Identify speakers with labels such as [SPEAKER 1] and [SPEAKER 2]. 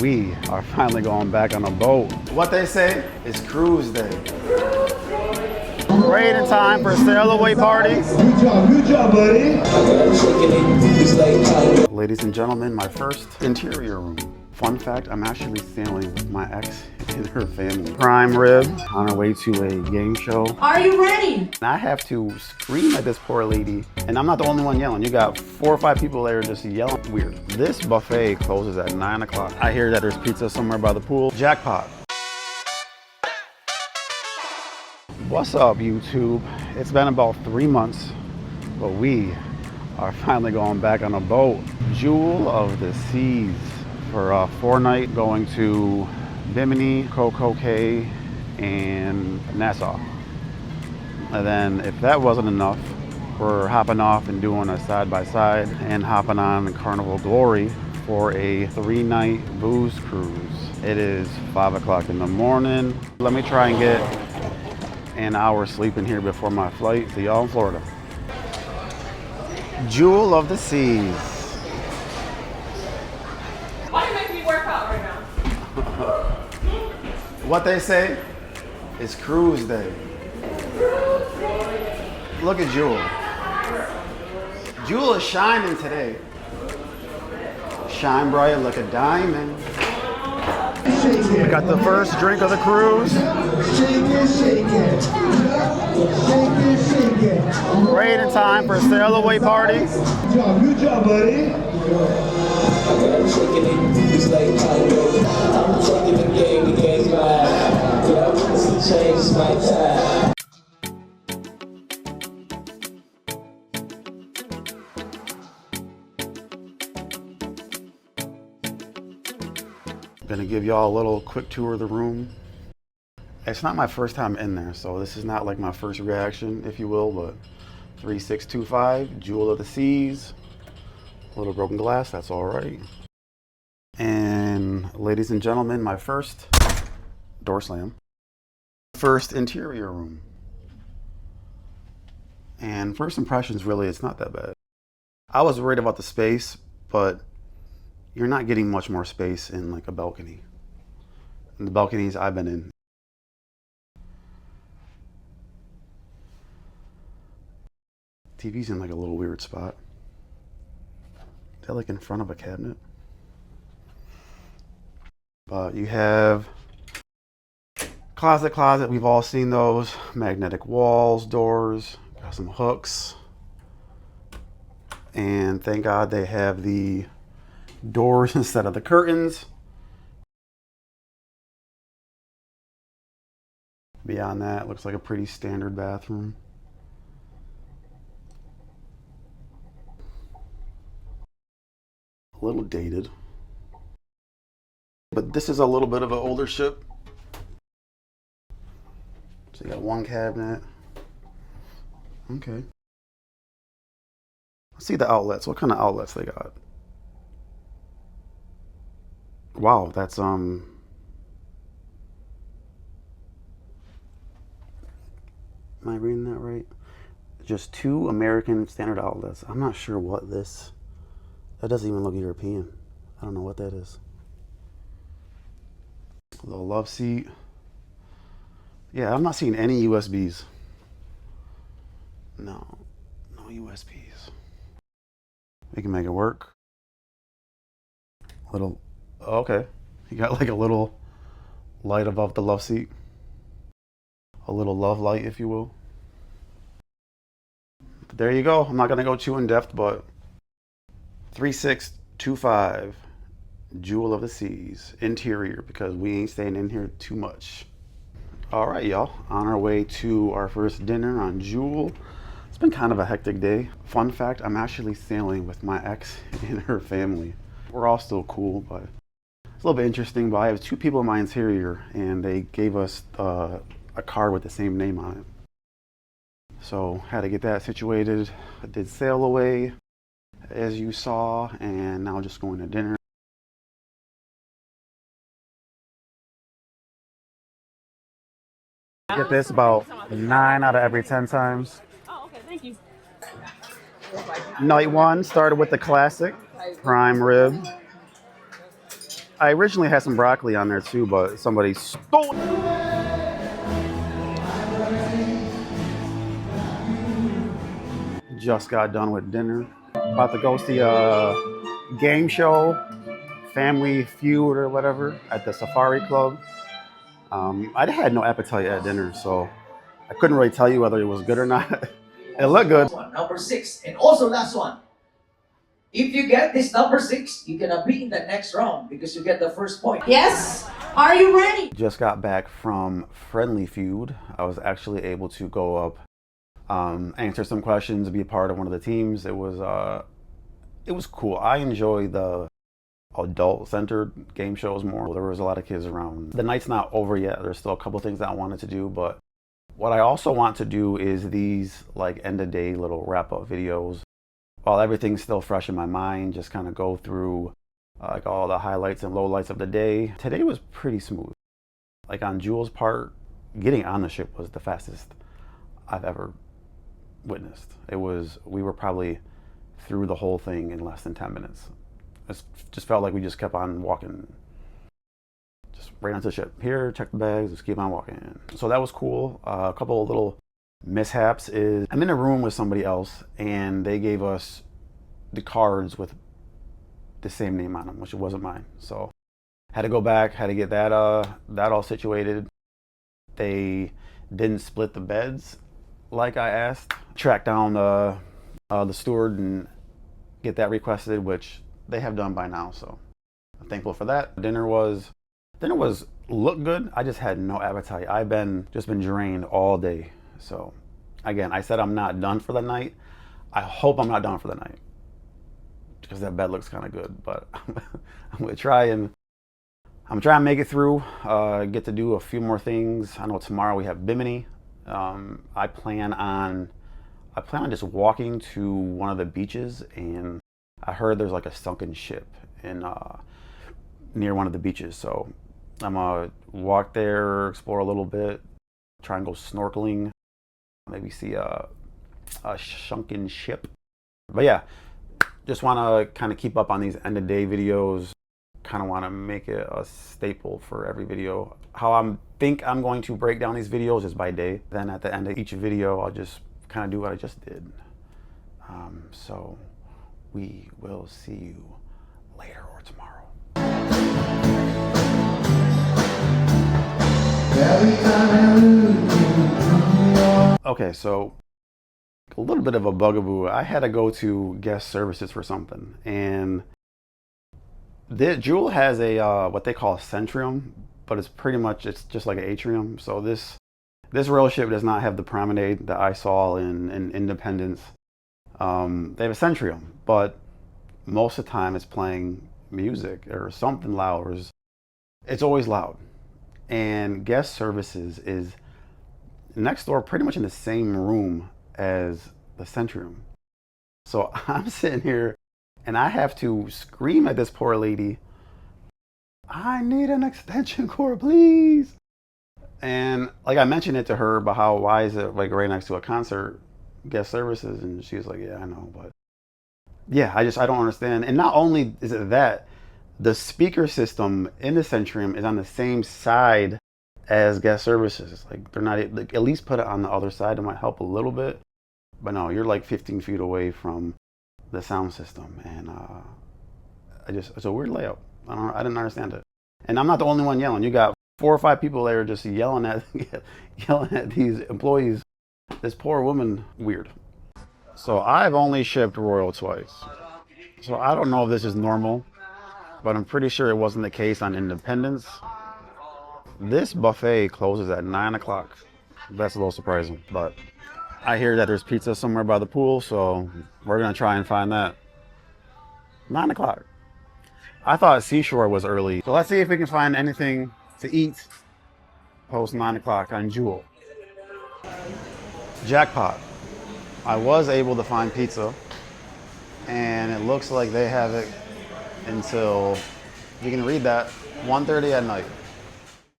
[SPEAKER 1] we are finally going back on a boat. What they say is cruise day. Right in time for sail away party.
[SPEAKER 2] Good job, buddy.
[SPEAKER 1] Ladies and gentlemen, my first interior room. Fun fact, I'm actually sailing with my ex and her family. Prime rib on our way to a game show.
[SPEAKER 3] Are you ready?
[SPEAKER 1] And I have to scream at this poor lady, and I'm not the only one yelling. You got 4 or 5 people there just yelling weird. This buffet closes at 9 o'clock. I hear that there's pizza somewhere by the pool. Jackpot. What's up, YouTube? It's been about 3 months, but we are finally going back on a boat. Jewel of the Seas for a 4-night going to Bimini, Coco Cay, and Nassau. And then if that wasn't enough, we're hopping off and doing a side-by-side and hopping on Carnival Glory for a 3-night booze cruise. It is 5 o'clock in the morning. Let me try and get an hour sleep in here before my flight. See y'all in Florida. Jewel of the Seas.
[SPEAKER 3] Why are you making me work out right now?
[SPEAKER 1] What they say is cruise day. Look at Jewel. Jewel is shining today. Shine bright like a diamond. We got the first drink of the cruise.
[SPEAKER 2] Shake it, shake it. Shake it, shake it.
[SPEAKER 1] Right in time for sail away party.
[SPEAKER 2] Good job, buddy.
[SPEAKER 1] I'm gonna give y'all a little quick tour of the room. It's not my first time in there, so this is not like my first reaction, if you will, but 3625, Jewel of the Seas. A little broken glass, that's all right. And ladies and gentlemen, my first door slam. First interior room. And first impressions, really, it's not that bad. I was worried about the space, but you're not getting much more space in like a balcony. In the balconies I've been in. TV's in like a little weird spot. Is that like in front of a cabinet? But you have closet. We've all seen those. Magnetic walls, doors, got some hooks. And thank God they have the doors instead of the curtains. Beyond that, looks like a pretty standard bathroom. A little dated. But this is a little bit of an older ship. So you got one cabinet. Okay. Let's see the outlets. What kind of outlets they got? Wow, that's am I reading that right? Just 2 American standard outlets. I'm not sure what this. That doesn't even look European. I don't know what that is. A little love seat. Yeah, I'm not seeing any USBs. No USBs. We can make it work. Little, okay. You got like a little light above the love seat. A little love light, if you will. But there you go. I'm not gonna go too in depth, but 3625, Jewel of the Seas, interior, because we ain't staying in here too much. All right, y'all, on our way to our first dinner on Jewel. It's been kind of a hectic day. Fun fact, I'm actually sailing with my ex and her family. We're all still cool, but it's a little bit interesting. But I have 2 people in my interior, and they gave us a card with the same name on it. So had to get that situated. I did sail away, as you saw, and now just going to dinner. Get this about 9 out of every 10 times.
[SPEAKER 3] Oh, okay, thank you.
[SPEAKER 1] Night 1 started with the classic prime rib. I originally had some broccoli on there too, but somebody stole it. Just got done with dinner. About to go see a game show, Family Feud or whatever, at the Safari Club. I had no appetite at dinner, so I couldn't really tell you whether it was good or not. It looked good.
[SPEAKER 4] Number 6, and also last one. If you get this number 6, you're gonna be in the next round because you get the first point.
[SPEAKER 3] Yes? Are you ready?
[SPEAKER 1] Just got back from Friendly Feud. I was actually able to go up, answer some questions, be a part of one of the teams. It was cool. I enjoy the adult-centered game shows more. There was a lot of kids around. The night's not over yet. There's still a couple things that I wanted to do, but what I also want to do is these like end-of-day little wrap-up videos. While everything's still fresh in my mind, just kind of go through like all the highlights and lowlights of the day. Today was pretty smooth. Like on Jewel's part, getting on the ship was the fastest I've ever witnessed. We were probably through the whole thing in less than 10 minutes. It just felt like we just kept on walking, just right onto the ship. Here, check the bags, just keep on walking. So that was cool. A couple of little mishaps is I'm in a room with somebody else and they gave us the cards with the same name on them, which wasn't mine. So had to go back, had to get that all situated. They didn't split the beds like I asked. Track down the steward and get that requested, which they have done by now. So I'm thankful for that. Dinner was looked good. I just had no appetite. I've just been drained all day. So again, I said I'm not done for the night. I hope I'm not done for the night because that bed looks kind of good, but I'm gonna try and make it through. Get to do a few more things. I know tomorrow we have Bimini. I plan on just walking to one of the beaches, and I heard there's like a sunken ship in near one of the beaches. So I'm gonna walk there, explore a little bit, try and go snorkeling. Maybe see a sunken ship. But yeah, just want to kind of keep up on these end of day videos. Kind of want to make it a staple for every video. How I think I'm going to break down these videos is by day. Then at the end of each video, I'll just kind of do what I just did. So we will see you later or tomorrow. Okay, so a little bit of a bugaboo. I had to go to guest services for something, and Jewel has a what they call a centrium, but it's just like an atrium. So this rail ship does not have the promenade that I saw in Independence. They have a centrium, but most of the time it's playing music or something loud, or it's always loud. And guest services is next door, pretty much in the same room as the Centrium. So I'm sitting here and I have to scream at this poor lady, I need an extension cord, please. And like I mentioned it to her about why is it like right next to a concert, guest services, and she was like, yeah, I know, but yeah, I don't understand. And not only is it that, the speaker system in the Centrium is on the same side as guest services. Like they're not, like, at least put it on the other side. It might help a little bit, but no, you're like 15 feet away from the sound system. And it's a weird layout. I didn't understand it. And I'm not the only one yelling. You got 4 or 5 people there just yelling at these employees. This poor woman, weird. So I've only shipped Royal twice. So I don't know if this is normal, but I'm pretty sure it wasn't the case on Independence. This buffet closes at 9 o'clock. That's a little surprising, but I hear that there's pizza somewhere by the pool, so we're gonna try and find that. 9 o'clock. I thought Seashore was early. So let's see if we can find anything to eat post 9 o'clock on Jewel. Jackpot. I was able to find pizza, and it looks like they have it until, you can read that, 1:30 at night.